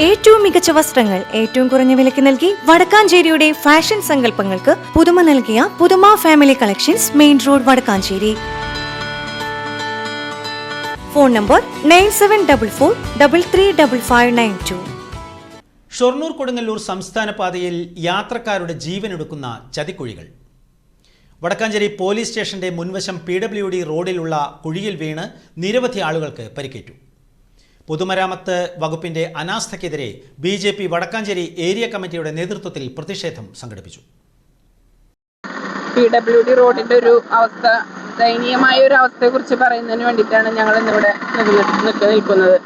ഏറ്റവും മികച്ച വസ്ത്രങ്ങൾ ഏറ്റവും കുറഞ്ഞ വിലയ്ക്ക് നൽകി വടക്കാഞ്ചേരിയുടെ ഫാഷൻ സങ്കല്പങ്ങൾക്ക് പുതുമ നൽകിയ പുതുമ family collections, main road, Vadakkanchery. Phone number 9744335592. Shoranur Kodungallur സംസ്ഥാന പാതയിൽ യാത്രക്കാരുടെ ജീവനെടുക്കുന്ന ചതിക്കുഴികൾ. വടക്കാഞ്ചേരി പോലീസ് സ്റ്റേഷന്റെ മുൻവശം PWD റോഡിലുള്ള കുഴിയിൽ വീണ് നിരവധി ആളുകൾക്ക് പരിക്കേറ്റു. പൊതുമരാമത്ത് വകുപ്പിന്റെ അനാസ്ഥയ്ക്കെതിരെ BJP വടക്കാഞ്ചേരി ഏരിയ കമ്മിറ്റിയുടെ നേതൃത്വത്തിൽ പ്രതിഷേധം സംഘടിപ്പിച്ചു. PWD റോഡിന്റെ ഒരു അവസ്ഥ, ദയനീയമായ ഒരു അവസ്ഥയെക്കുറിച്ച് പറയുന്നതിന് വേണ്ടിയിട്ടാണ് ഞങ്ങൾ ഇന്നിവിടെ നിൽക്കുന്നത്.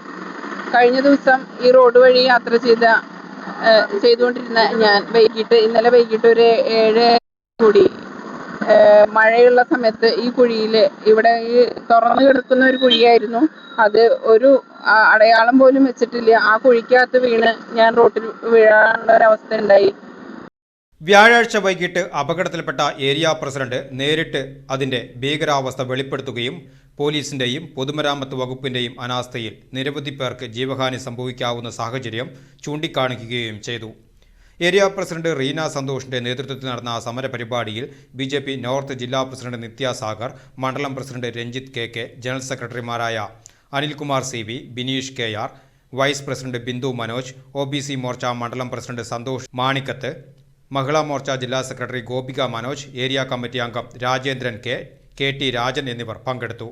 കഴിഞ്ഞ ദിവസം ഈ റോഡ് വഴി യാത്ര ചെയ്തുകൊണ്ടിരുന്ന ഞാൻ ഇന്നലെ വൈകിട്ട് ഒരു 7 കൂടി മഴയുള്ള സമയത്ത് ഈ കുഴിയിൽ, ഇവിടെ ഈ തുറന്നു കിടക്കുന്ന ഒരു കുഴിയായിരുന്നു, അത് ഒരു അടയാളം പോലും വെച്ചിട്ടില്ല. ആ കുഴിക്കകത്ത് വീണ് ഞാൻ റോട്ടിൽ വീഴാനുള്ള ഒരവസ്ഥ ഉണ്ടായി. വ്യാഴാഴ്ച വൈകിട്ട് അപകടത്തിൽപ്പെട്ട ഏരിയ പ്രസിഡന്റ് നേരിട്ട് അതിന്റെ ഭീകരാവസ്ഥ വെളിപ്പെടുത്തുകയും പോലീസിന്റെയും പൊതുമരാമത്ത് വകുപ്പിന്റെയും അനാസ്ഥയിൽ നിരവധി പേർക്ക് ജീവഹാനി സംഭവിക്കാവുന്ന സാഹചര്യം ചൂണ്ടിക്കാണിക്കുകയും ചെയ്തു. ഏരിയ പ്രസിഡന്റ് റീന സന്തോഷിന്റെ നേതൃത്വത്തിൽ നടന്ന സമരപരിപാടിയിൽ BJP നോർത്ത് ജില്ലാ പ്രസിഡന്റ് നിത്യ സാഗർ, മണ്ഡലം പ്രസിഡന്റ് രഞ്ജിത്ത് KK, ജനറൽ സെക്രട്ടറിമാരായ Anilkumar CV, Bineesh KR, vice president Bindu Manoj, OBC Morcha മണ്ഡലം പ്രസിഡന്റ് സന്തോഷ് മാണിക്കത്ത്, മഹിളാ മോർച്ച ജില്ലാ secretary Gopika Manoj, area committee അംഗം രാജേന്ദ്രൻ KT രാജൻ എന്നിവർ പങ്കെടുത്തു.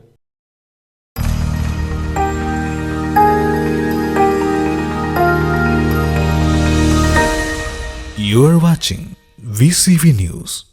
You are watching VCV News.